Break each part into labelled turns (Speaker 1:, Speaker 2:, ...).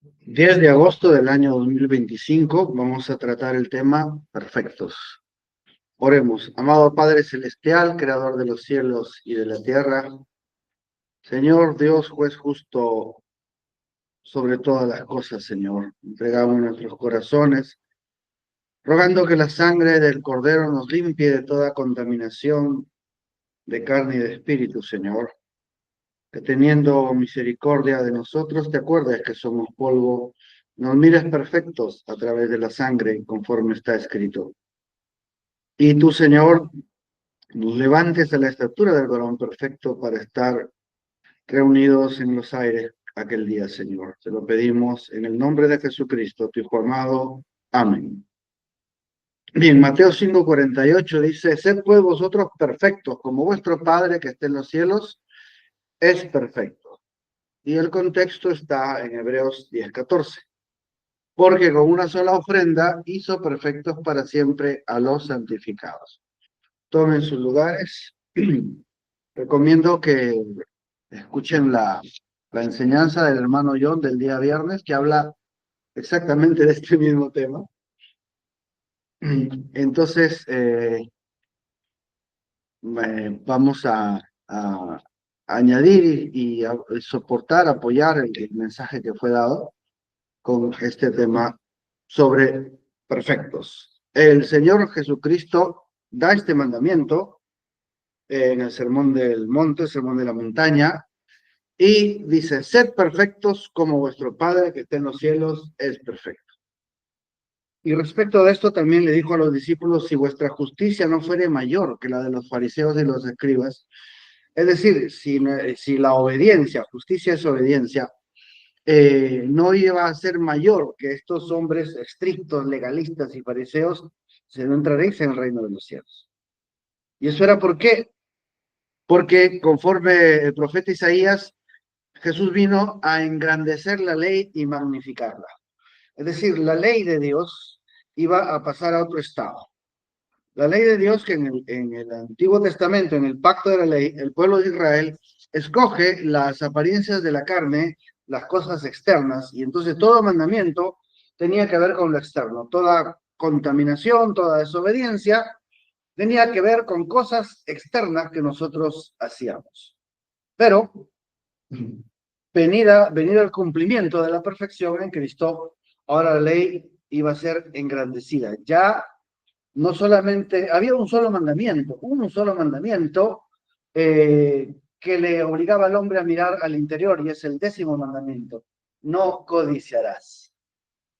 Speaker 1: 10 de agosto del año 2025 vamos a tratar el tema perfectos. Oremos, amado Padre Celestial, Creador de los cielos y de la tierra, Señor Dios, juez justo sobre todas las cosas, Señor. Entregamos nuestros corazones, rogando que la sangre del Cordero nos limpie de toda contaminación de carne y de espíritu, Señor. Que teniendo misericordia de nosotros, te acuerdes que somos polvo, nos mires perfectos a través de la sangre, conforme está escrito. Y tú, Señor, nos levantes a la estatura del varón perfecto para estar reunidos en los aires aquel día, Señor. Te lo pedimos en el nombre de Jesucristo, tu Hijo amado. Amén. Bien, Mateo 5:48 dice, sed pues vosotros perfectos, como vuestro Padre que está en los cielos es perfecto. Y el contexto está en Hebreos 10:14. Porque con una sola ofrenda hizo perfectos para siempre a los santificados. Tomen sus lugares. Recomiendo que escuchen la enseñanza del hermano John del día viernes, que habla exactamente de este mismo tema. Entonces, vamos a añadir y soportar, apoyar el mensaje que fue dado con este tema sobre perfectos. El Señor Jesucristo da este mandamiento en el Sermón del Monte, el Sermón de la Montaña, y dice, sed perfectos como vuestro Padre que está en los cielos es perfecto. Y respecto de esto también le dijo a los discípulos, si vuestra justicia no fuere mayor que la de los fariseos y los escribas, es decir, si la obediencia, justicia es obediencia, no iba a ser mayor que estos hombres estrictos, legalistas y fariseos, se no entraréis en el reino de los cielos. ¿Y eso era por qué? Porque conforme el profeta Isaías, Jesús vino a engrandecer la ley y magnificarla. Es decir, la ley de Dios iba a pasar a otro estado. La ley de Dios que en el Antiguo Testamento, en el pacto de la ley, el pueblo de Israel escoge las apariencias de la carne, las cosas externas, y entonces todo mandamiento tenía que ver con lo externo. Toda contaminación, toda desobediencia tenía que ver con cosas externas que nosotros hacíamos. Pero venido el cumplimiento de la perfección en Cristo, ahora la ley iba a ser engrandecida. Ya no solamente, había un solo mandamiento que le obligaba al hombre a mirar al interior, y es el 10º mandamiento, no codiciarás.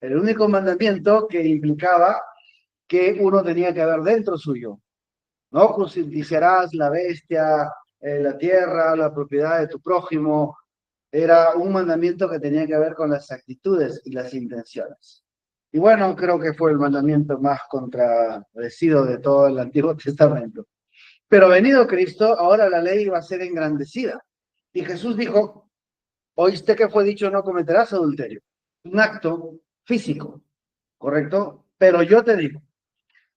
Speaker 1: El único mandamiento que implicaba que uno tenía que ver dentro suyo. No codiciarás la bestia, la tierra, la propiedad de tu prójimo. Era un mandamiento que tenía que ver con las actitudes y las intenciones. Y bueno, creo que fue el mandamiento más contradecido de todo el Antiguo Testamento. Pero venido Cristo, ahora la ley va a ser engrandecida. Y Jesús dijo, oíste que fue dicho no cometerás adulterio. Un acto físico, ¿correcto? Pero yo te digo,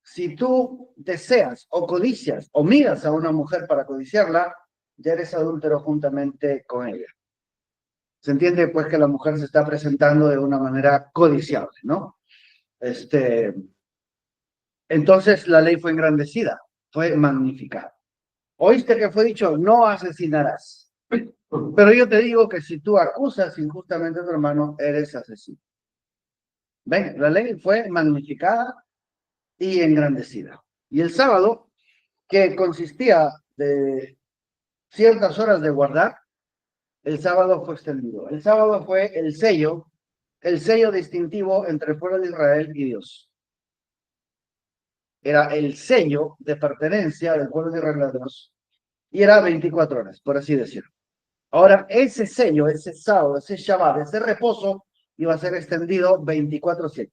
Speaker 1: si tú deseas o codicias o miras a una mujer para codiciarla, ya eres adúltero juntamente con ella. Se entiende pues que la mujer se está presentando de una manera codiciable, ¿no? Entonces la ley fue engrandecida, fue magnificada. Oíste que fue dicho, no asesinarás. Pero yo te digo que si tú acusas injustamente a tu hermano, eres asesino. Ven, la ley fue magnificada y engrandecida. Y el sábado, que consistía de ciertas horas de guardar, el sábado fue extendido. El sábado fue el sello distintivo entre el pueblo de Israel y Dios. Era el sello de pertenencia del pueblo de Israel a Dios, y era 24 horas, por así decirlo. Ahora, ese sello, ese sábado, ese Shabbat, ese reposo, iba a ser extendido 24/7.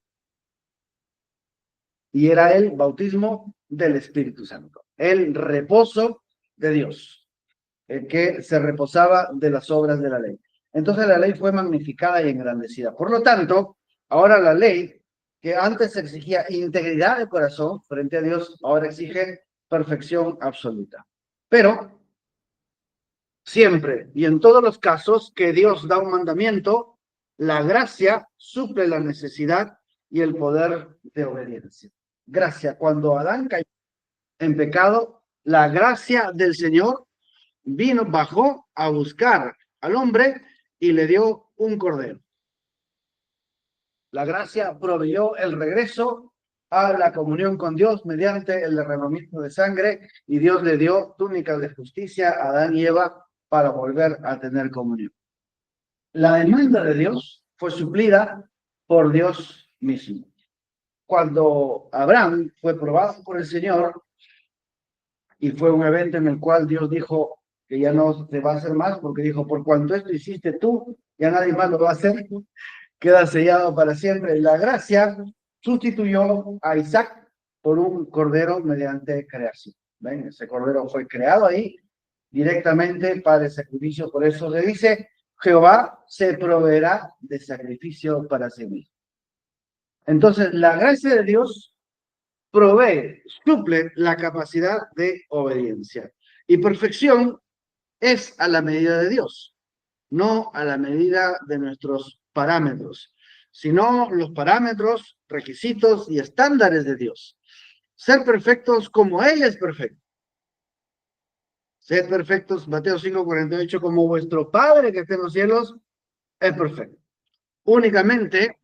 Speaker 1: Y era el bautismo del Espíritu Santo, el reposo de Dios, el que se reposaba de las obras de la ley. Entonces la ley fue magnificada y engrandecida. Por lo tanto, ahora la ley, que antes exigía integridad de corazón frente a Dios, ahora exige perfección absoluta. Pero siempre y en todos los casos que Dios da un mandamiento, la gracia suple la necesidad y el poder de obediencia. Gracia. Cuando Adán cayó en pecado, la gracia del Señor bajó a buscar al hombre y le dio un cordero. La gracia proveyó el regreso a la comunión con Dios mediante el derramamiento de sangre, y Dios le dio túnicas de justicia a Adán y Eva para volver a tener comunión. La demanda de Dios fue suplida por Dios mismo. Cuando Abraham fue probado por el Señor, y fue un evento en el cual Dios dijo que ya no se va a hacer más, porque dijo, por cuanto esto hiciste tú, ya nadie más lo va a hacer, queda sellado para siempre. La gracia sustituyó a Isaac por un cordero mediante creación. ¿Ven? Ese cordero fue creado ahí directamente para el sacrificio. Por eso se dice, Jehová se proveerá de sacrificio para sí mismo. Entonces, la gracia de Dios provee, suple la capacidad de obediencia. Y perfección es a la medida de Dios, no a la medida de nuestros parámetros, sino los parámetros, requisitos y estándares de Dios. Ser perfectos como Él es perfecto. Sed perfectos, Mateo 5:48, como vuestro Padre que está en los cielos es perfecto. Únicamente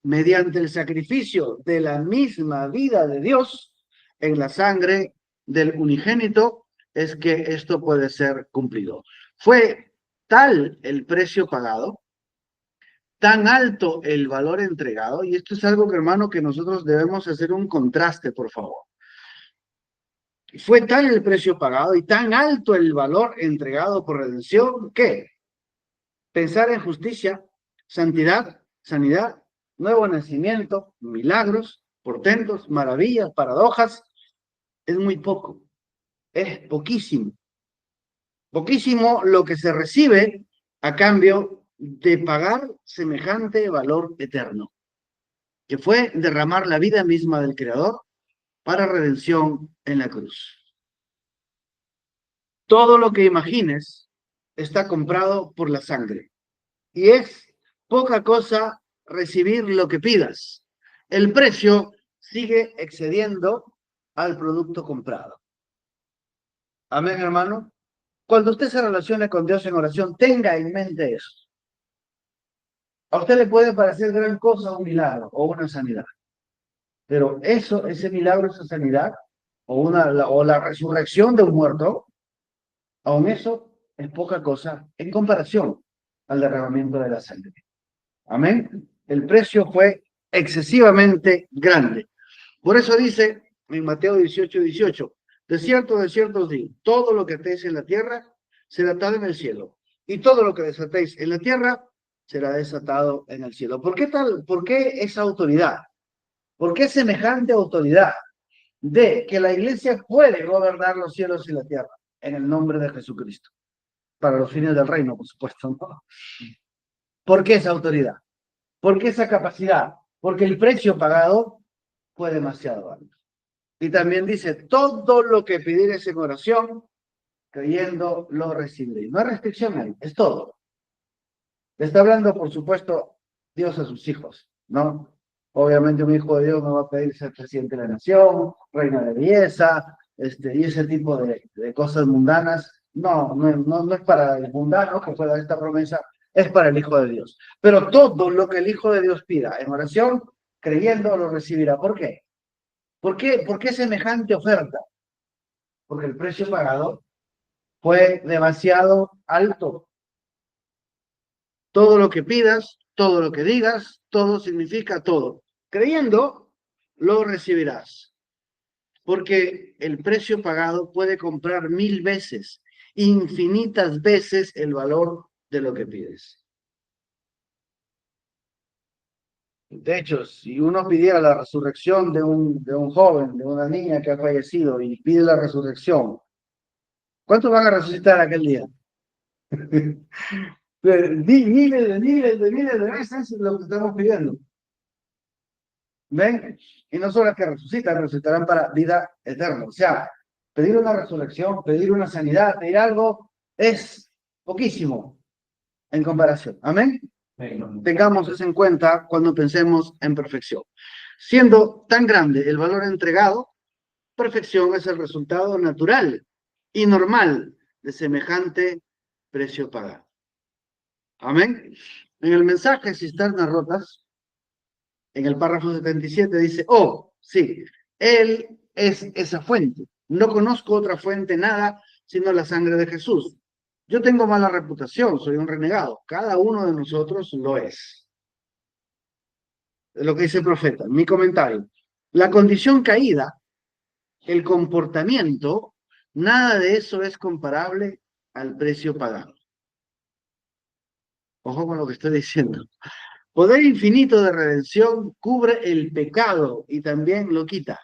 Speaker 1: mediante el sacrificio de la misma vida de Dios en la sangre del unigénito es que esto puede ser cumplido. Fue tal el precio pagado, tan alto el valor entregado, y esto es algo que, hermano, que nosotros debemos hacer un contraste, por favor. Fue tal el precio pagado y tan alto el valor entregado por redención que pensar en justicia, santidad, sanidad, nuevo nacimiento, milagros, portentos, maravillas, paradojas, es muy poco, es poquísimo. Poquísimo lo que se recibe a cambio de pagar semejante valor eterno, que fue derramar la vida misma del Creador para redención en la cruz. Todo lo que imagines está comprado por la sangre, y es poca cosa recibir lo que pidas. El precio sigue excediendo al producto comprado. Amén, hermano. Cuando usted se relacione con Dios en oración, tenga en mente eso. A usted le puede parecer gran cosa un milagro o una sanidad, pero eso, ese milagro, esa sanidad, o la resurrección de un muerto, aún eso es poca cosa en comparación al derramamiento de la sangre. Amén. El precio fue excesivamente grande. Por eso dice en Mateo 18:18, de cierto os digo, todo lo que atéis en la tierra será atado en el cielo, y todo lo que desatéis en la tierra será desatado en el cielo. ¿Por qué tal? ¿Por qué esa autoridad? ¿Por qué semejante autoridad de que la iglesia puede gobernar los cielos y la tierra en el nombre de Jesucristo? Para los fines del reino, por supuesto, ¿no? ¿Por qué esa autoridad? ¿Por qué esa capacidad? Porque el precio pagado fue demasiado alto. Y también dice, todo lo que pidieres en oración, creyendo, lo recibiréis. No hay restricción ahí, es todo. Le está hablando, por supuesto, Dios a sus hijos, ¿no? Obviamente un hijo de Dios no va a pedir ser presidente de la nación, reina de belleza, y ese tipo de cosas mundanas. No es para el mundano que pueda dar esta promesa, es para el Hijo de Dios. Pero todo lo que el Hijo de Dios pida en oración, creyendo, lo recibirá. ¿Por qué? ¿Por qué semejante oferta? Porque el precio pagado fue demasiado alto. Todo lo que pidas, todo lo que digas, todo significa todo. Creyendo, lo recibirás. Porque el precio pagado puede comprar 1000 veces, infinitas veces el valor de lo que pides. De hecho, si uno pidiera la resurrección de un joven, de una niña que ha fallecido y pide la resurrección, ¿cuántos van a resucitar aquel día? Miles de veces lo que estamos pidiendo. ¿Ven? Y no solo que resucitan, resucitarán para vida eterna. O sea, pedir una resurrección, pedir una sanidad, pedir algo, es poquísimo en comparación. ¿Amén? Tengamos eso en cuenta cuando pensemos en perfección. Siendo tan grande el valor entregado, perfección es el resultado natural y normal de semejante precio pagado. Amén. En el mensaje Cisternas Rotas, en el párrafo 77 dice, oh, sí, Él es esa fuente. No conozco otra fuente, nada, sino la sangre de Jesús. Yo tengo mala reputación, soy un renegado. Cada uno de nosotros lo es. Es lo que dice el profeta. Mi comentario. La condición caída, el comportamiento, nada de eso es comparable al precio pagado. Ojo con lo que estoy diciendo. Poder infinito de redención cubre el pecado y también lo quita.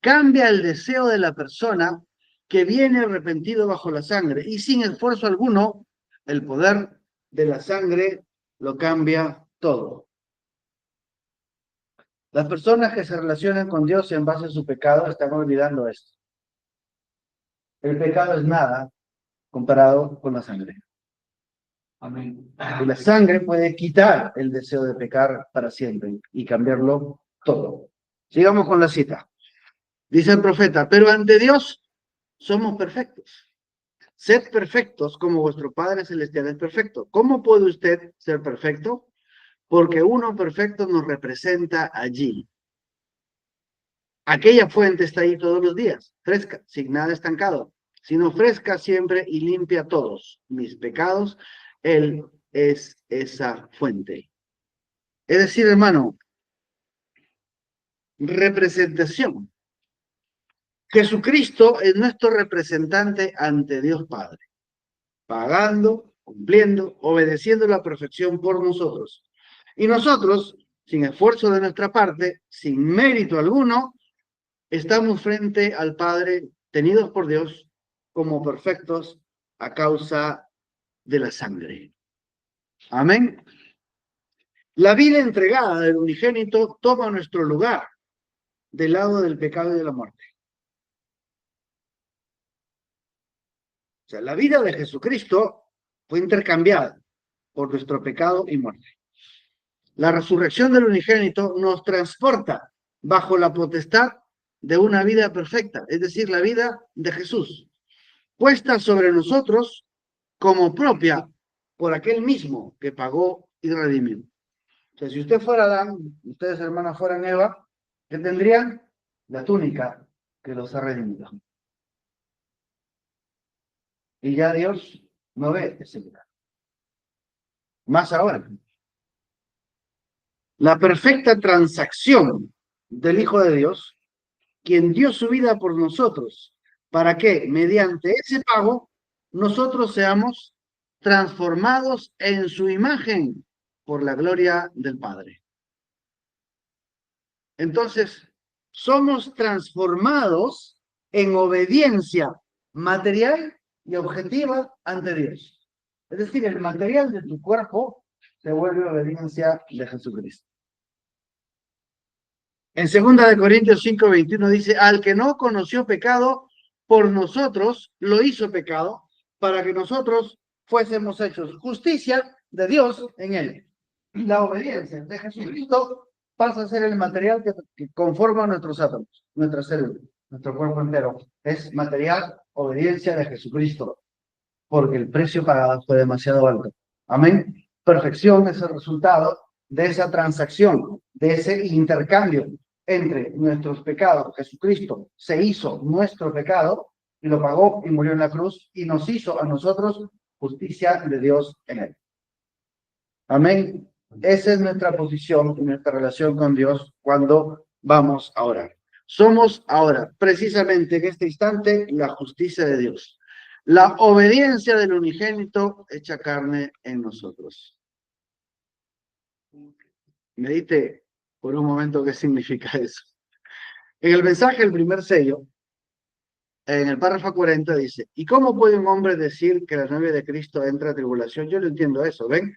Speaker 1: Cambia el deseo de la persona que viene arrepentido bajo la sangre y sin esfuerzo alguno, el poder de la sangre lo cambia todo. Las personas que se relacionan con Dios en base a su pecado están olvidando esto. El pecado es nada comparado con la sangre. Amén. Y la sangre puede quitar el deseo de pecar para siempre y cambiarlo todo. Sigamos con la cita. Dice el profeta, pero ante Dios somos perfectos. Sed perfectos como vuestro Padre Celestial es perfecto. ¿Cómo puede usted ser perfecto? Porque uno perfecto nos representa allí. Aquella fuente está ahí todos los días, fresca, sin nada estancado, sino fresca siempre y limpia todos mis pecados. Él es esa fuente. Es decir, hermano, representación. Jesucristo es nuestro representante ante Dios Padre, pagando, cumpliendo, obedeciendo la perfección por nosotros. Y nosotros, sin esfuerzo de nuestra parte, sin mérito alguno, estamos frente al Padre, tenidos por Dios como perfectos a causa de la sangre. Amén. La vida entregada del unigénito toma nuestro lugar del lado del pecado y de la muerte. O sea, la vida de Jesucristo fue intercambiada por nuestro pecado y muerte. La resurrección del unigénito nos transporta bajo la potestad de una vida perfecta, es decir, la vida de Jesús, puesta sobre nosotros como propia por aquel mismo que pagó y redimió. O sea, si usted fuera Adán, ustedes hermanas fueran Eva, ¿qué tendrían? La túnica que los ha redimido. Y ya Dios no ve ese lugar. Más ahora, la perfecta transacción del Hijo de Dios, quien dio su vida por nosotros, para que mediante ese pago nosotros seamos transformados en su imagen por la gloria del Padre. Entonces, somos transformados en obediencia material y objetiva ante Dios. Es decir, el material de tu cuerpo se vuelve obediencia de Jesucristo. En 2 Corintios 5:21 dice, al que no conoció pecado, por nosotros lo hizo pecado, para que nosotros fuésemos hechos justicia de Dios en él. La obediencia de Jesucristo pasa a ser el material que conforma nuestros átomos, nuestra célula, nuestro cuerpo entero. Es material, obediencia de Jesucristo, porque el precio pagado fue demasiado alto. Amén. Perfección es el resultado de esa transacción, de ese intercambio entre nuestros pecados. Jesucristo se hizo nuestro pecado y lo pagó y murió en la cruz y nos hizo a nosotros justicia de Dios en él. Amén. Esa es nuestra posición y nuestra relación con Dios cuando vamos a orar. Somos ahora, precisamente en este instante, la justicia de Dios. La obediencia del unigénito hecha carne en nosotros. Medite por un momento qué significa eso. En el mensaje, el primer sello, en el párrafo 40 dice, ¿y cómo puede un hombre decir que la novia de Cristo entra a tribulación? Yo no entiendo eso, ¿ven?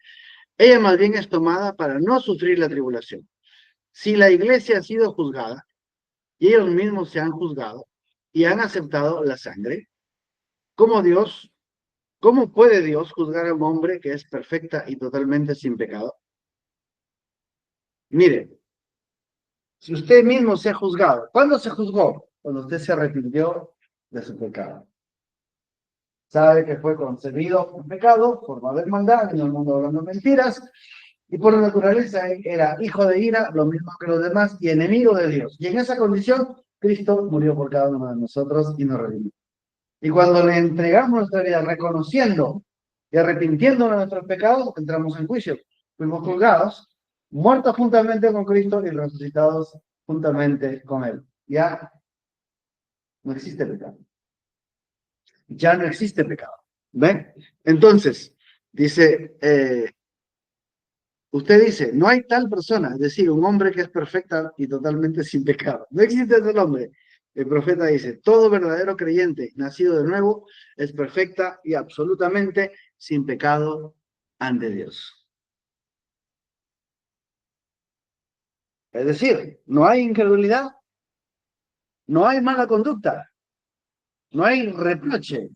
Speaker 1: Ella más bien es tomada para no sufrir la tribulación. Si la iglesia ha sido juzgada y ellos mismos se han juzgado y han aceptado la sangre, ¿cómo Dios ¿Cómo puede Dios juzgar a un hombre que es perfecta y totalmente sin pecado? Mire, si usted mismo se ha juzgado, ¿cuándo se juzgó? Cuando usted se arrepintió de su pecado. Sabe que fue concebido por pecado, por no haber maldad, en el mundo hablando mentiras, y por naturaleza él era hijo de ira, lo mismo que los demás, y enemigo de Dios. Y en esa condición, Cristo murió por cada uno de nosotros y nos redimió. Y cuando le entregamos nuestra vida reconociendo y arrepintiéndonos de nuestros pecados, entramos en juicio. Fuimos juzgados, muertos juntamente con Cristo y resucitados juntamente con Él. Ya no existe pecado. Ya no existe pecado. ¿Ven? Entonces, dice, usted dice, no hay tal persona, es decir, un hombre que es perfecta y totalmente sin pecado. No existe tal hombre. El profeta dice, todo verdadero creyente nacido de nuevo es perfecta y absolutamente sin pecado ante Dios. Es decir, no hay incredulidad, no hay mala conducta, no hay reproche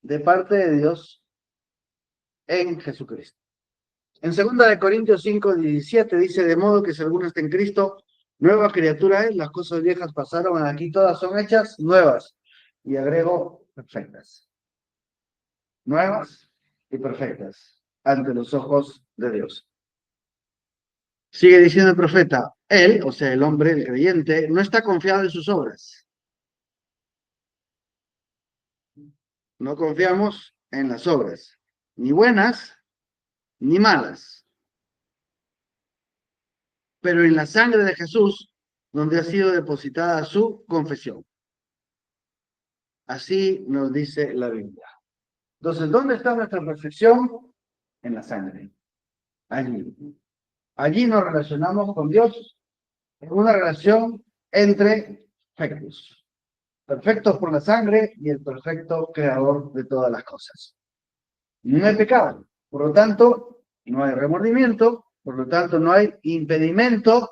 Speaker 1: de parte de Dios en Jesucristo. En 2 Corintios 5:17 dice, de modo que si alguno está en Cristo, nueva criatura es, las cosas viejas pasaron, aquí todas son hechas nuevas. Y agrego, perfectas. Nuevas y perfectas ante los ojos de Dios. Sigue diciendo el profeta, él, o sea, el hombre, el creyente, no está confiado en sus obras. No confiamos en las obras, ni buenas ni malas, pero en la sangre de Jesús, donde ha sido depositada su confesión. Así nos dice la Biblia. Entonces, ¿dónde está nuestra perfección? En la sangre. Allí. Allí nos relacionamos con Dios en una relación entre perfectos. Perfectos por la sangre y el perfecto creador de todas las cosas. No hay pecado. Por lo tanto, no hay remordimiento. Por lo tanto, no hay impedimento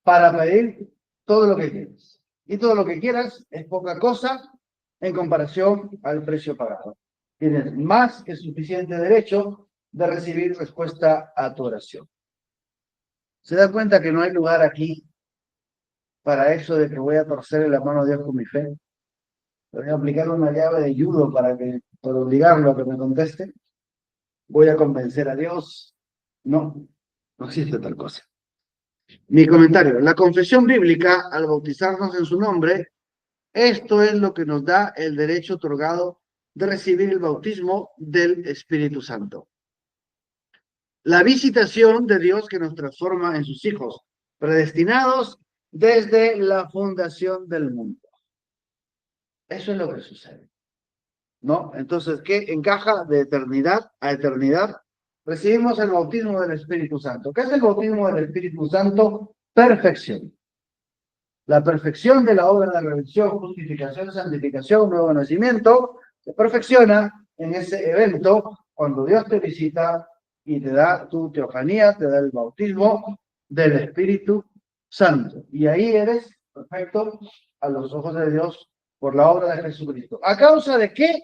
Speaker 1: para pedir todo lo que quieras. Y todo lo que quieras es poca cosa en comparación al precio pagado. Tienes más que suficiente derecho de recibir respuesta a tu oración. ¿Se da cuenta que no hay lugar aquí para eso de que voy a torcerle la mano a Dios con mi fe? Voy a aplicar una llave de judo para obligarlo a que me conteste. Voy a convencer a Dios. No, no existe tal cosa. Mi comentario. La confesión bíblica, al bautizarnos en su nombre, esto es lo que nos da el derecho otorgado de recibir el bautismo del Espíritu Santo. La visitación de Dios que nos transforma en sus hijos, predestinados desde la fundación del mundo. Eso es lo que sucede. ¿No? Entonces, ¿qué encaja de eternidad a eternidad? Recibimos el bautismo del Espíritu Santo. ¿Qué es el bautismo del Espíritu Santo? Perfección. La perfección de la obra de redención, justificación, santificación, nuevo nacimiento, se perfecciona en ese evento cuando Dios te visita y te da tu teofanía, te da el bautismo del Espíritu Santo. Y ahí eres perfecto a los ojos de Dios por la obra de Jesucristo. ¿A causa de qué?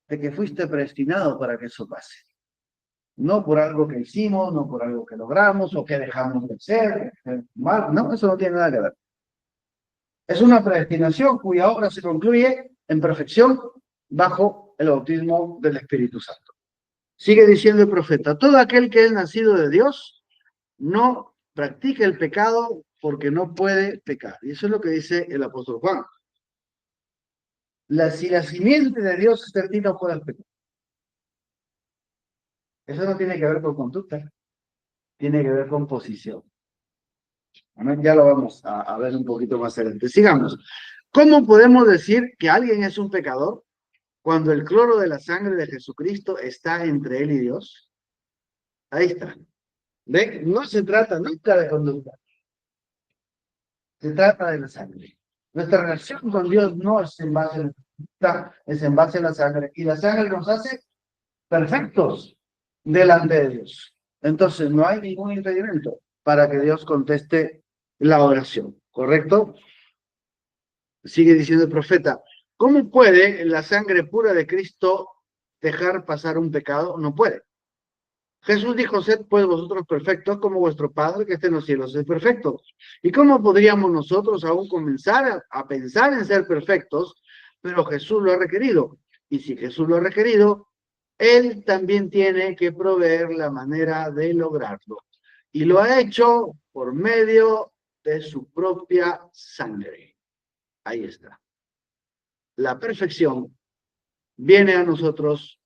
Speaker 1: De que fuiste predestinado para que eso pase. No por algo que hicimos, no por algo que logramos o que dejamos de hacer. No, eso no tiene nada que ver. Es una predestinación cuya obra se concluye en perfección bajo el bautismo del Espíritu Santo. Sigue diciendo el profeta, todo aquel que es nacido de Dios no practica el pecado porque no puede pecar. Y eso es lo que dice el apóstol Juan. Si la simiente de Dios es en ti, no puedes pecar. Eso no tiene que ver con conducta, tiene que ver con posición. Ya lo vamos a ver un poquito más adelante. Sigamos. ¿Cómo podemos decir que alguien es un pecador cuando el cloro de la sangre de Jesucristo está entre él y Dios? Ahí está. ¿Ve? No se trata nunca de conducta. Se trata de la sangre. Nuestra relación con Dios no es en base a la conducta, es en base a la sangre. Y la sangre nos hace perfectos delante de Dios. Entonces, no hay ningún impedimento para que Dios conteste la oración. ¿Correcto? Sigue diciendo el profeta, ¿cómo puede la sangre pura de Cristo dejar pasar un pecado, no puede. Jesús dijo, sed pues vosotros perfectos como vuestro Padre que está en los cielos es perfecto. ¿Y cómo podríamos nosotros aún comenzar a pensar en ser perfectos? Pero Jesús lo ha requerido. Y si Jesús lo ha requerido, Él también tiene que proveer la manera de lograrlo. Y lo ha hecho por medio de su propia sangre. Ahí está. La perfección viene a nosotros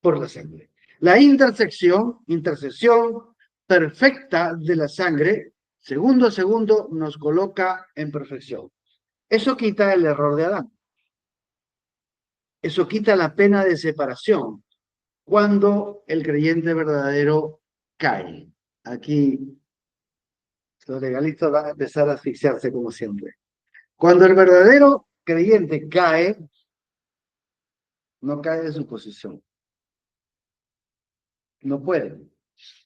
Speaker 1: por la sangre. La intercesión perfecta de la sangre, segundo a segundo, nos coloca en perfección. Eso quita el error de Adán. Eso quita la pena de separación cuando el creyente verdadero cae. Aquí los legalistas van a empezar a asfixiarse como siempre. Cuando el verdadero creyente cae, no cae de su posición. No puede.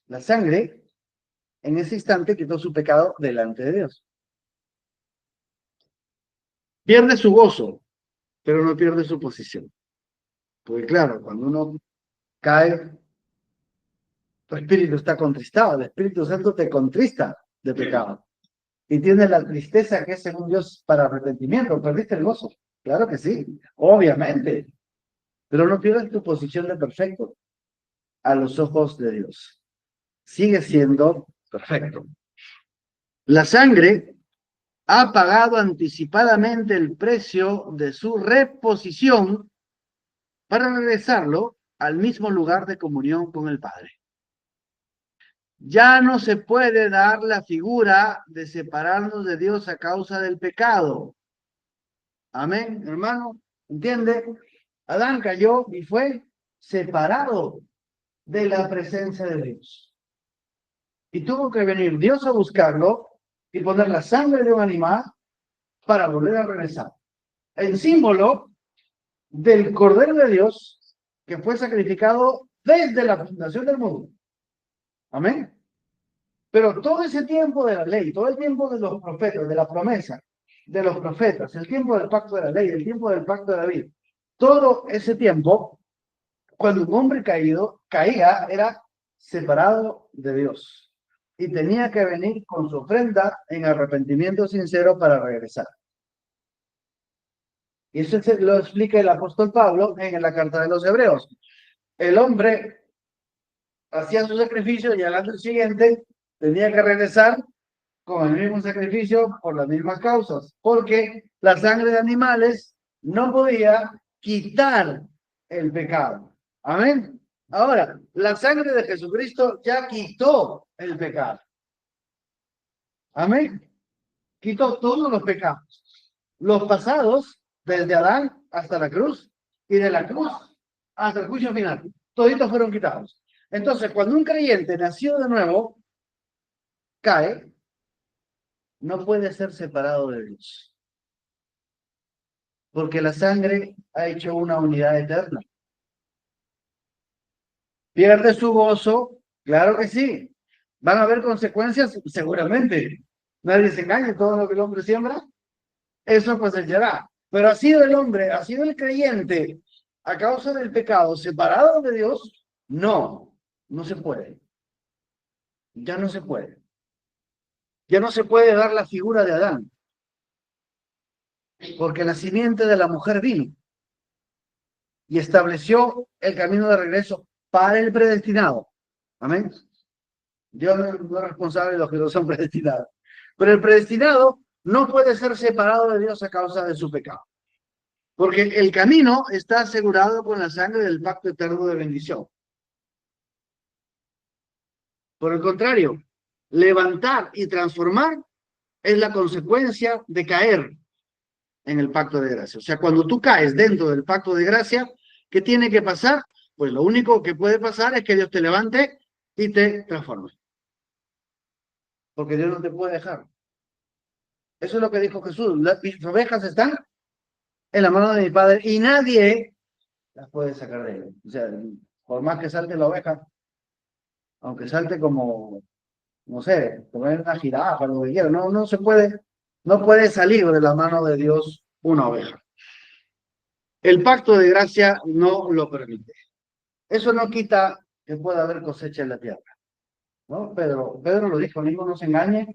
Speaker 1: La sangre en ese instante quitó su pecado delante de Dios. Pierde su gozo, pero no pierde su posición. Porque claro, cuando uno cae, tu espíritu está contristado, el Espíritu Santo te contrista de pecado. Y tienes la tristeza que es según Dios para arrepentimiento. ¿Perdiste el gozo? Claro que sí, obviamente. Pero no pierdes tu posición de perfecto a los ojos de Dios. Sigue siendo perfecto. La sangre ha pagado anticipadamente el precio de su reposición para regresarlo al mismo lugar de comunión con el Padre. Ya no se puede dar la figura de separarnos de Dios a causa del pecado. Amén, hermano. ¿Entiende? Adán cayó y fue separado de la presencia de Dios. Y tuvo que venir Dios a buscarlo y poner la sangre de un animal para volver a regresar. El símbolo del Cordero de Dios que fue sacrificado desde la fundación del mundo. Amén. Pero todo ese tiempo de la ley, todo el tiempo de los profetas, de la promesa, de los profetas, el tiempo del pacto de la ley, el tiempo del pacto de David, todo ese tiempo, cuando un hombre caía, era separado de Dios y tenía que venir con su ofrenda en arrepentimiento sincero para regresar. Y eso lo explica el apóstol Pablo en la carta de los Hebreos. El hombre hacía su sacrificio y al año siguiente tenía que regresar con el mismo sacrificio por las mismas causas, porque la sangre de animales no podía quitar el pecado. Amén. Ahora, la sangre de Jesucristo ya quitó el pecado. Amén. Quitó todos los pecados. Los pasados, desde Adán hasta la cruz, y de la cruz hasta el juicio final. Toditos fueron quitados. Entonces, cuando un creyente nació de nuevo, cae, no puede ser separado de Dios. Porque la sangre ha hecho una unidad eterna. ¿Pierde su gozo? Claro que sí. ¿Van a haber consecuencias? Seguramente. Nadie se engañe, todo lo que el hombre siembra, eso cosechará. Pero ha sido el hombre, ha sido el creyente, a causa del pecado, separado de Dios. No, no se puede. Ya no se puede. Ya no se puede dar la figura de Adán. Porque la simiente de la mujer vino y estableció el camino de regreso para el predestinado. Amén. Dios no es responsable de los que no son predestinados. Pero el predestinado no puede ser separado de Dios a causa de su pecado. Porque el camino está asegurado con la sangre del pacto eterno de bendición. Por el contrario, levantar y transformar es la consecuencia de caer en el pacto de gracia. O sea, cuando tú caes dentro del pacto de gracia, ¿qué tiene que pasar? Pues lo único que puede pasar es que Dios te levante y te transforme. Porque Dios no te puede dejar. Eso es lo que dijo Jesús. Mis ovejas están en la mano de mi Padre y nadie las puede sacar de él. O sea, por más que salte la oveja, aunque salte como, no sé, como una jirafa, lo que quiera, no se puede, no puede salir de la mano de Dios una oveja. El pacto de gracia no lo permite. Eso no quita que pueda haber cosecha en la tierra, ¿no? Pedro lo dijo, ninguno se engañe,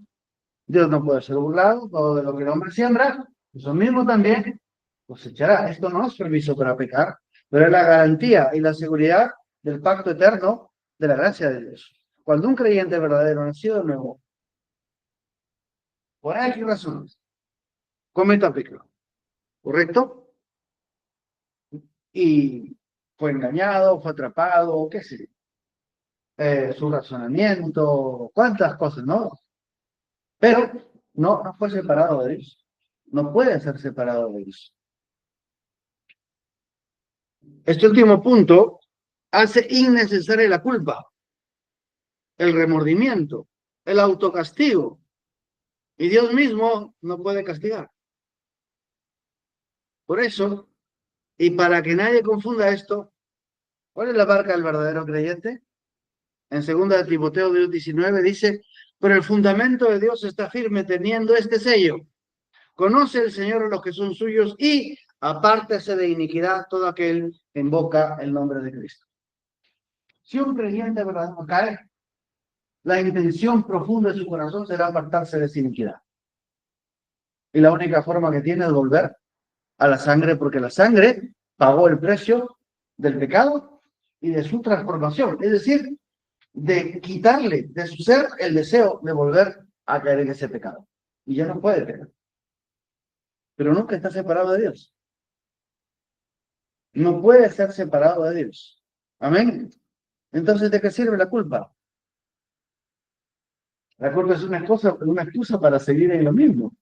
Speaker 1: Dios no puede ser burlado, todo de lo que el hombre siembra, eso mismo también cosechará. Esto no es permiso para pecar, pero es la garantía y la seguridad del pacto eterno de la gracia de Dios. Cuando un creyente verdadero nacido de nuevo, por X razones, cometa pecado, ¿correcto? Y fue engañado, fue atrapado, qué sé, su razonamiento, cuántas cosas, ¿no? Pero no fue separado de Dios. No puede ser separado de Dios. Este último punto hace innecesaria la culpa, el remordimiento, el autocastigo. Y Dios mismo no puede castigar. Por eso, y para que nadie confunda esto, ¿cuál es la marca del verdadero creyente? En 2 Timoteo 2:19 dice, pero el fundamento de Dios está firme teniendo este sello. Conoce el Señor a los que son suyos y apártese de iniquidad todo aquel que invoca el nombre de Cristo. Si un creyente verdadero cae, la intención profunda de su corazón será apartarse de esa iniquidad. Y la única forma que tiene es volver a la sangre, porque la sangre pagó el precio del pecado y de su transformación. Es decir, de quitarle de su ser el deseo de volver a caer en ese pecado. Y ya no puede pecar. Pero nunca está separado de Dios. No puede ser separado de Dios. Amén. Entonces, ¿de qué sirve la culpa? La culpa es una excusa para seguir en lo mismo.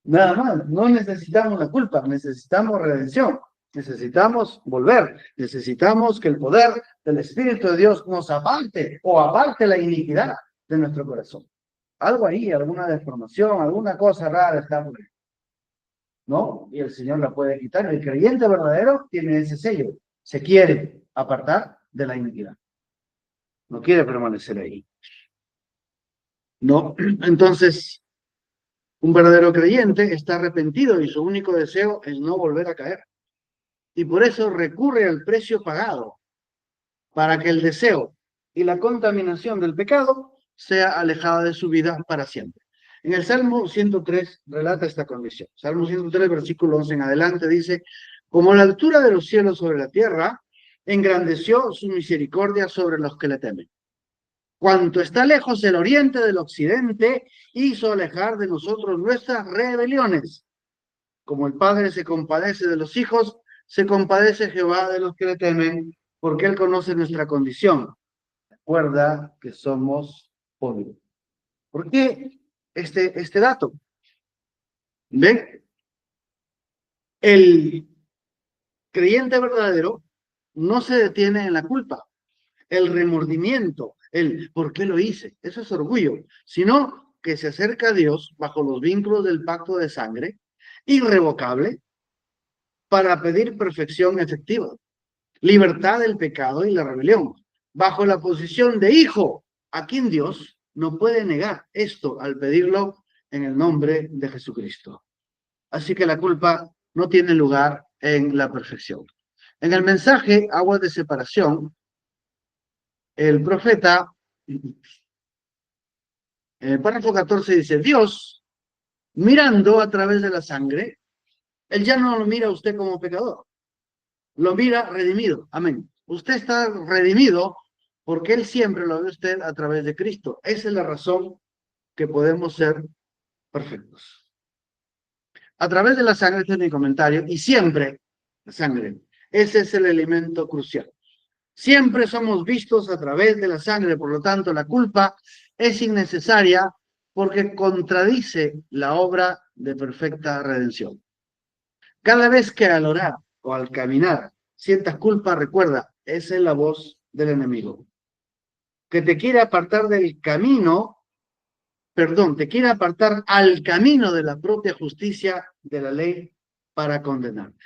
Speaker 1: Nada más. No necesitamos la culpa, necesitamos redención. Necesitamos volver. Necesitamos que el poder del Espíritu de Dios nos aparte o aparte la iniquidad de nuestro corazón. Algo ahí, alguna deformación, alguna cosa rara está por ahí, ¿no? Y el Señor la puede quitar. El creyente verdadero tiene ese sello. Se quiere apartar de la iniquidad. No quiere permanecer ahí. No, entonces, un verdadero creyente está arrepentido y su único deseo es no volver a caer. Y por eso recurre al precio pagado para que el deseo y la contaminación del pecado sea alejada de su vida para siempre. En el Salmo 103 relata esta condición. Salmo 103, versículo 11 en adelante, dice, como la altura de los cielos sobre la tierra, engrandeció su misericordia sobre los que le temen. Cuanto está lejos el oriente del occidente, hizo alejar de nosotros nuestras rebeliones. Como el Padre se compadece de los hijos, se compadece Jehová de los que le temen, porque Él conoce nuestra condición. Recuerda que somos polvo. ¿Por qué este dato? ¿Ven? El creyente verdadero no se detiene en la culpa, el remordimiento, el ¿por qué lo hice? Eso es orgullo, sino que se acerca a Dios bajo los vínculos del pacto de sangre, irrevocable, para pedir perfección efectiva, libertad del pecado y la rebelión, bajo la posición de hijo, a quien Dios no puede negar esto al pedirlo en el nombre de Jesucristo. Así que la culpa no tiene lugar en la perfección. En el mensaje Aguas de Separación, el profeta, en el párrafo 14 dice, Dios, mirando a través de la sangre, Él ya no lo mira a usted como pecador, lo mira redimido. Amén. Usted está redimido porque Él siempre lo ve a usted a través de Cristo. Esa es la razón que podemos ser perfectos. A través de la sangre, este es mi comentario, y siempre la sangre. Ese es el elemento crucial. Siempre somos vistos a través de la sangre, por lo tanto, la culpa es innecesaria porque contradice la obra de perfecta redención. Cada vez que al orar o al caminar sientas culpa, recuerda, esa es la voz del enemigo, que te quiere apartar del camino, perdón, te quiere apartar al camino de la propia justicia de la ley para condenarte.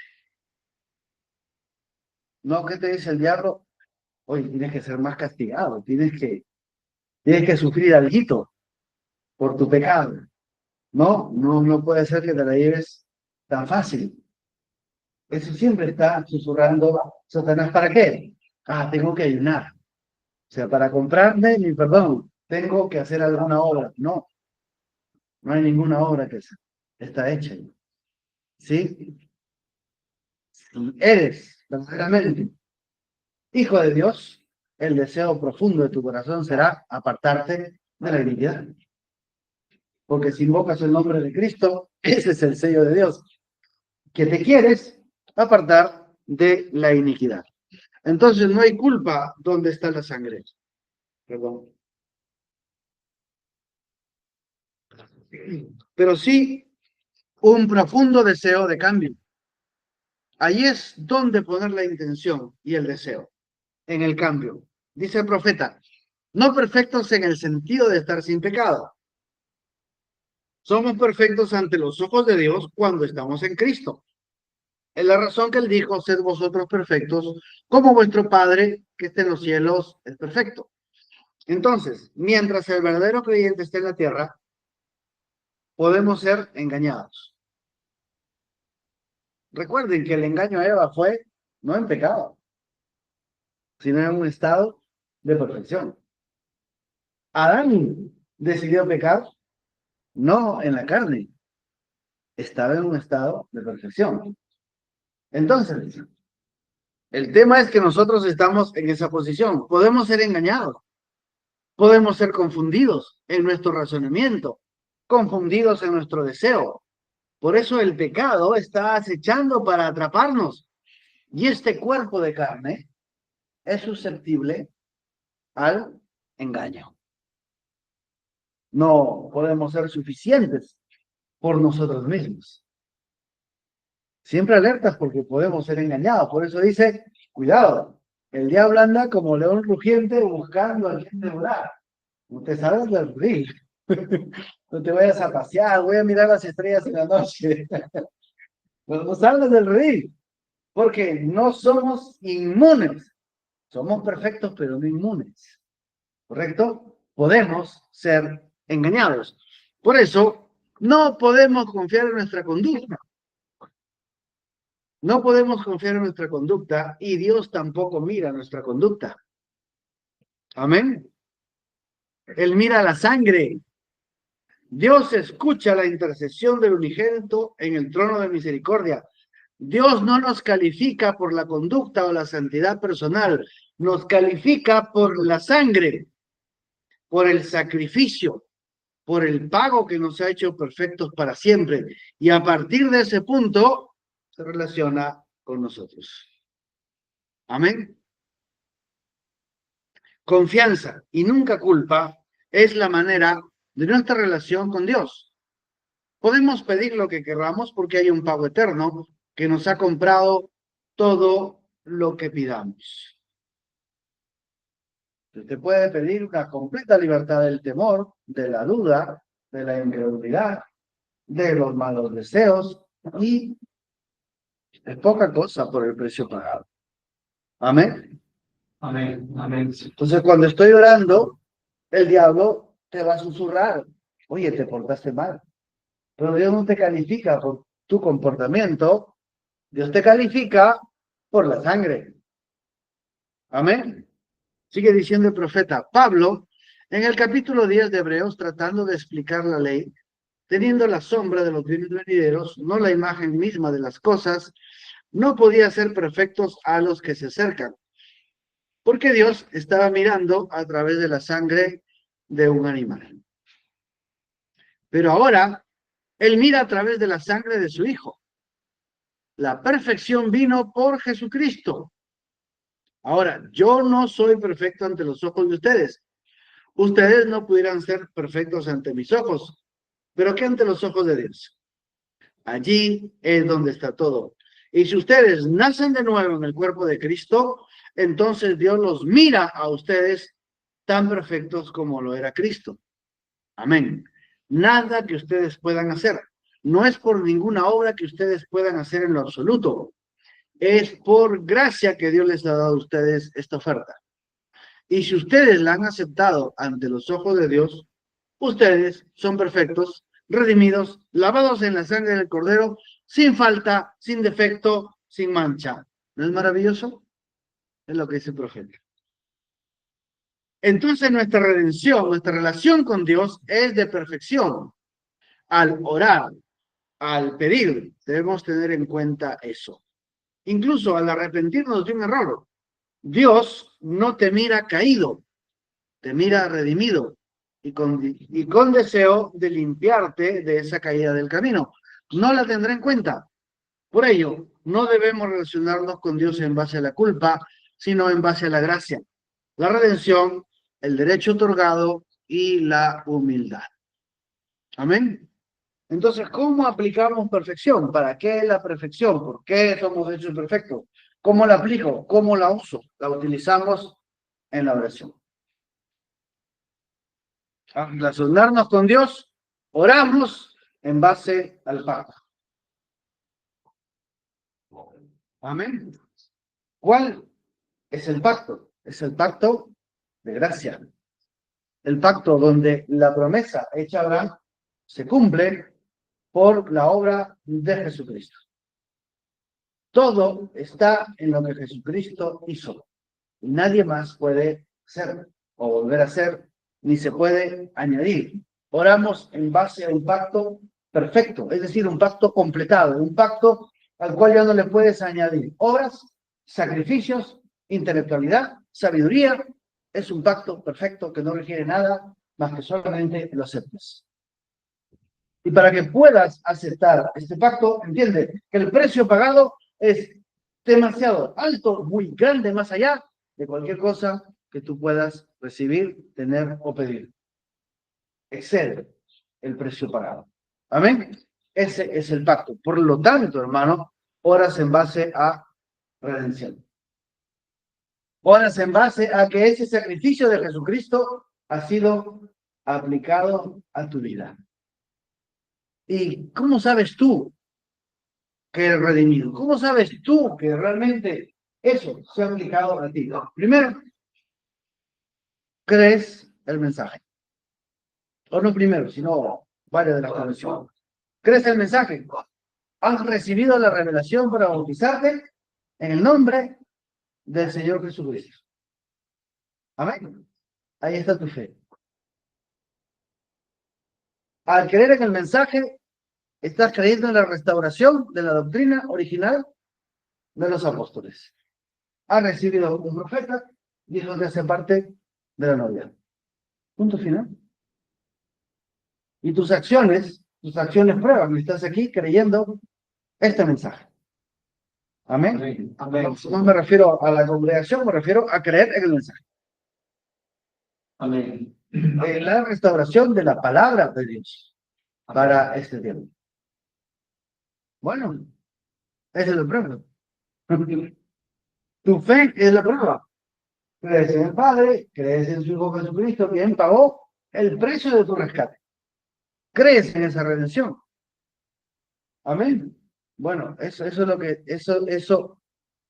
Speaker 1: No, ¿qué te dice el diablo? Oye, tienes que ser más castigado, tienes que sufrir algo por tu pecado. No puede ser que te la lleves tan fácil. Eso siempre está susurrando Satanás. ¿Para qué? Tengo que ayunar. O sea, para comprarme mi perdón, tengo que hacer alguna obra. No, no hay ninguna obra que está hecha. ¿Sí? Si eres verdaderamente hijo de Dios, el deseo profundo de tu corazón será apartarte de la iniquidad. Porque si invocas el nombre de Cristo, ese es el sello de Dios, que te quieres apartar de la iniquidad. Entonces no hay culpa donde está la sangre. Perdón. Pero sí un profundo deseo de cambio. Ahí es donde poner la intención y el deseo, en el cambio. Dice el profeta, no perfectos en el sentido de estar sin pecado. Somos perfectos ante los ojos de Dios cuando estamos en Cristo. Es la razón que él dijo, sed vosotros perfectos, como vuestro Padre que está en los cielos es perfecto. Entonces, mientras el verdadero creyente esté en la tierra, podemos ser engañados. Recuerden que el engaño a Eva fue no en pecado, sino en un estado de perfección. Adán decidió pecar no en la carne, estaba en un estado de perfección. Entonces, el tema es que nosotros estamos en esa posición. Podemos ser engañados, podemos ser confundidos en nuestro razonamiento, confundidos en nuestro deseo. Por eso el pecado está acechando para atraparnos. Y este cuerpo de carne es susceptible al engaño. No podemos ser suficientes por nosotros mismos. Siempre alertas porque podemos ser engañados. Por eso dice, cuidado, el diablo anda como león rugiente buscando a quien devorar. No te salgas del río. No te vayas a pasear, voy a mirar las estrellas en la noche. No salgas del río, porque no somos inmunes. Somos perfectos, pero no inmunes. ¿Correcto? Podemos ser engañados. Por eso, no podemos confiar en nuestra conducta. No podemos confiar en nuestra conducta y Dios tampoco mira nuestra conducta. Amén. Él mira la sangre. Dios escucha la intercesión del unigénito en el trono de misericordia. Dios no nos califica por la conducta o la santidad personal, nos califica por la sangre, por el sacrificio, por el pago que nos ha hecho perfectos para siempre. Y a partir de ese punto se relaciona con nosotros. Amén. Confianza y nunca culpa es la manera de nuestra relación con Dios. Podemos pedir lo que queramos porque hay un pago eterno que nos ha comprado todo lo que pidamos. Usted puede pedir una completa libertad del temor, de la duda, de la incredulidad, de los malos deseos y es poca cosa por el precio pagado. Amén.
Speaker 2: Amén, amén.
Speaker 1: Entonces, cuando estoy orando, el diablo te va a susurrar, oye, te portaste mal. Pero Dios no te califica por tu comportamiento, Dios te califica por la sangre. Amén. Sigue diciendo el profeta Pablo en el capítulo 10 de Hebreos, tratando de explicar la ley, teniendo la sombra de los bienes venideros, no la imagen misma de las cosas, no podía ser perfectos a los que se acercan, porque Dios estaba mirando a través de la sangre de un animal. Pero ahora, Él mira a través de la sangre de su Hijo. La perfección vino por Jesucristo. Ahora, yo no soy perfecto ante los ojos de ustedes. Ustedes no pudieran ser perfectos ante mis ojos, pero ¿qué ante los ojos de Dios? Allí es donde está todo. Y si ustedes nacen de nuevo en el cuerpo de Cristo, entonces Dios los mira a ustedes tan perfectos como lo era Cristo. Amén. Nada que ustedes puedan hacer. No es por ninguna obra que ustedes puedan hacer en lo absoluto. Es por gracia que Dios les ha dado a ustedes esta oferta. Y si ustedes la han aceptado ante los ojos de Dios, ustedes son perfectos, redimidos, lavados en la sangre del Cordero, sin falta, sin defecto, sin mancha. ¿No es maravilloso? Es lo que dice el profeta. Entonces nuestra redención, nuestra relación con Dios es de perfección. Al orar, al pedir, debemos tener en cuenta eso. Incluso al arrepentirnos de un error, Dios no te mira caído, te mira redimido y con deseo de limpiarte de esa caída del camino. No la tendrá en cuenta. Por ello, no debemos relacionarnos con Dios en base a la culpa, sino en base a la gracia, la redención, el derecho otorgado y la humildad. Amén. Entonces, ¿cómo aplicamos perfección? ¿Para qué la perfección? ¿Por qué somos hechos perfectos? ¿Cómo la aplico? ¿Cómo la uso? La utilizamos en la oración. Al relacionarnos con Dios, oramos en base al pacto. Amén. ¿Cuál es el pacto? Es el pacto de gracia. El pacto donde la promesa hecha a Abraham se cumple por la obra de Jesucristo. Todo está en lo que Jesucristo hizo. Y nadie más puede ser o volver a ser, ni se puede añadir. Oramos en base a un pacto perfecto, es decir, un pacto completado, un pacto al cual ya no le puedes añadir obras, sacrificios, intelectualidad, sabiduría. Es un pacto perfecto que no requiere nada más que solamente lo aceptes. Y para que puedas aceptar este pacto, entiende que el precio pagado es demasiado alto, muy grande, más allá de cualquier cosa que tú puedas recibir, tener o pedir. Excede el precio pagado. Amén. Ese es el pacto. Por lo tanto, hermano, oras en base a redención. Oras en base a que ese sacrificio de Jesucristo ha sido aplicado a tu vida. ¿Y cómo sabes tú que eres redimido? ¿Cómo sabes tú que realmente eso se ha aplicado a ti? Primero, crees el mensaje. O no primero, sino varias de las convenciones. ¿Crees el mensaje? ¿Has recibido la revelación para bautizarte en el nombre del Señor Jesucristo? Amén. Ahí está tu fe. Al creer en el mensaje, estás creyendo en la restauración de la doctrina original de los apóstoles. Has recibido un profeta y eso te hace parte de la novia. Punto final. Y tus acciones prueban que estás aquí creyendo este mensaje. Amén.
Speaker 2: Amén.
Speaker 1: No me refiero a la congregación, me refiero a creer en el mensaje.
Speaker 2: Amén.
Speaker 1: En la restauración de la palabra de Dios para este tiempo. Bueno, esa es la prueba. Tu fe es la prueba. Crees en el Padre, crees en su Hijo Jesucristo, quien pagó el precio de tu rescate. Crees en esa redención. Amén. Bueno, eso es lo que, ese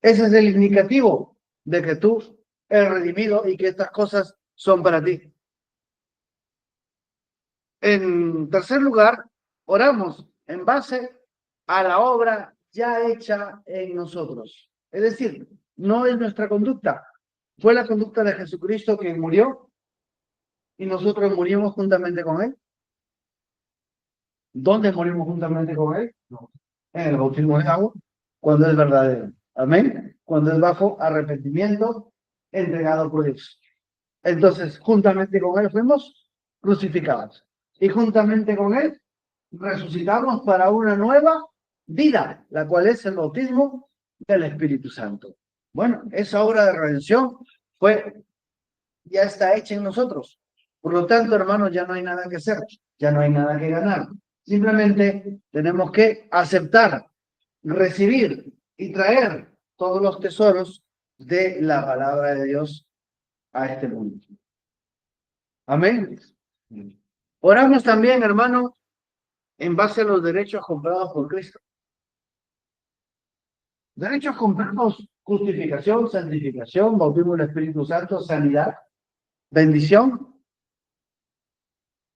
Speaker 1: es el indicativo de que tú eres redimido y que estas cosas son para ti. En tercer lugar, oramos en base a la obra ya hecha en nosotros. Es decir, no es nuestra conducta, fue la conducta de Jesucristo quien murió y nosotros morimos juntamente con Él. ¿Dónde morimos juntamente con Él? No. En el bautismo de agua, cuando es verdadero. Amén. Cuando es bajo arrepentimiento entregado por Dios. Entonces, juntamente con Él fuimos crucificados. Y juntamente con Él resucitamos para una nueva vida, la cual es el bautismo del Espíritu Santo. Bueno, esa obra de redención ya está hecha en nosotros. Por lo tanto, hermanos, ya no hay nada que hacer, ya no hay nada que ganar. Simplemente tenemos que aceptar, recibir y traer todos los tesoros de la palabra de Dios a este mundo. Amén. Oramos también, hermano, en base a los derechos comprados por Cristo. Derechos comprados: justificación, santificación, bautismo del Espíritu Santo, sanidad, bendición.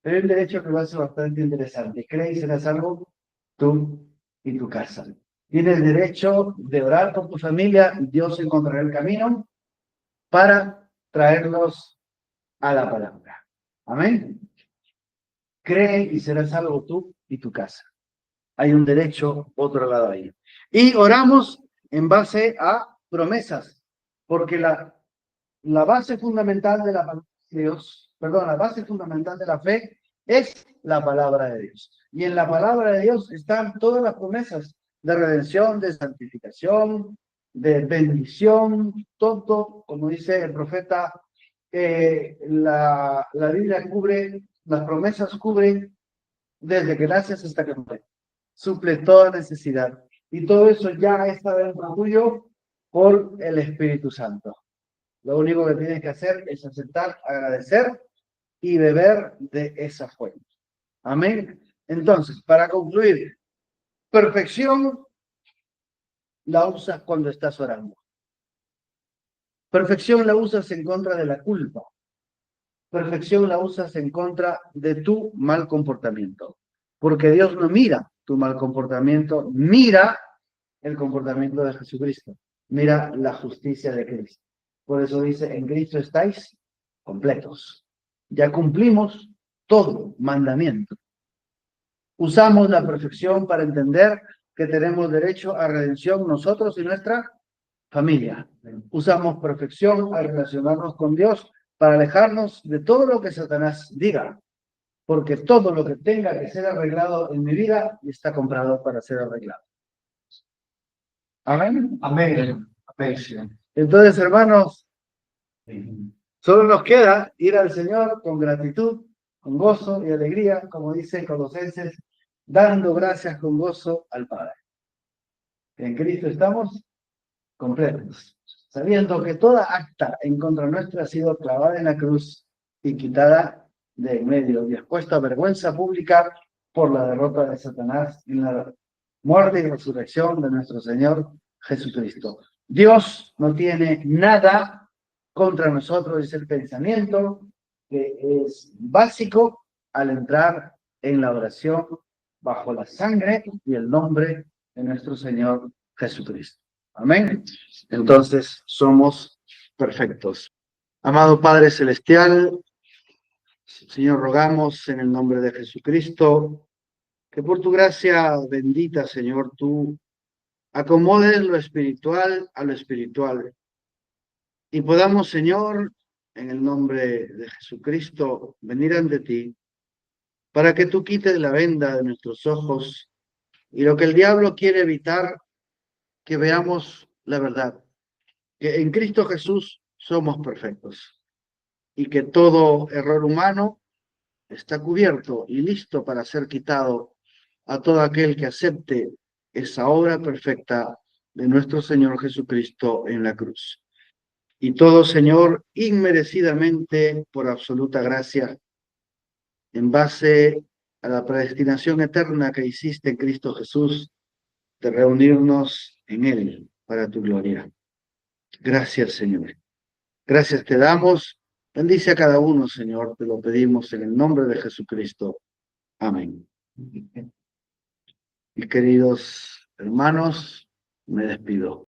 Speaker 1: Pero hay un derecho que va a ser bastante interesante. Crees y serás salvo tú y tu casa. Tienes derecho de orar por tu familia. Dios encontrará el camino para traerlos a la palabra. Amén. Cree y serás salvo tú y tu casa. Hay un derecho, otro lado ahí. Y oramos en base a promesas, porque la base fundamental de la palabra de Dios, perdón, la base fundamental de la fe es la palabra de Dios. Y en la palabra de Dios están todas las promesas de redención, de santificación, de bendición, todo, como dice el profeta, la Biblia cubre, las promesas cubren desde que naces hasta que mueres. Suple toda necesidad. Y todo eso ya está dentro tuyo por el Espíritu Santo. Lo único que tienes que hacer es aceptar, agradecer y beber de esa fuente. Amén. Entonces, para concluir, perfección la usas cuando estás orando. Perfección la usas en contra de la culpa. Perfección la usas en contra de tu mal comportamiento. Porque Dios no mira tu mal comportamiento, mira el comportamiento de Jesucristo. Mira la justicia de Cristo. Por eso dice, en Cristo estáis completos. Ya cumplimos todo mandamiento. Usamos la perfección para entender que tenemos derecho a redención nosotros y nuestra familia. Usamos perfección al relacionarnos con Dios para alejarnos de todo lo que Satanás diga, porque todo lo que tenga que ser arreglado en mi vida está comprado para ser arreglado. Amén.
Speaker 2: Amén. Amén.
Speaker 1: Entonces, hermanos, solo nos queda ir al Señor con gratitud, con gozo y alegría, como dice Colosenses, dando gracias con gozo al Padre. En Cristo estamos completos, sabiendo que toda acta en contra nuestra ha sido clavada en la cruz y quitada de en medio y expuesta a vergüenza pública por la derrota de Satanás en la muerte y resurrección de nuestro Señor Jesucristo. Dios no tiene nada contra nosotros, es el pensamiento que es básico al entrar en la oración bajo la sangre y el nombre de nuestro Señor Jesucristo. Amén. Entonces somos perfectos. Amado Padre Celestial, Señor, rogamos en el nombre de Jesucristo que por tu gracia bendita, Señor, tú acomodes lo espiritual a lo espiritual y podamos, Señor, en el nombre de Jesucristo, venir ante ti para que tú quites la venda de nuestros ojos y lo que el diablo quiere evitar, que veamos la verdad, que en Cristo Jesús somos perfectos y que todo error humano está cubierto y listo para ser quitado a todo aquel que acepte esa obra perfecta de nuestro Señor Jesucristo en la cruz. Y todo, Señor, inmerecidamente, por absoluta gracia, en base a la predestinación eterna que hiciste en Cristo Jesús, de reunirnos en Él para tu gloria. Gracias, Señor. Gracias te damos. Bendice a cada uno, Señor. Te lo pedimos en el nombre de Jesucristo. Amén. Mis queridos hermanos, me despido.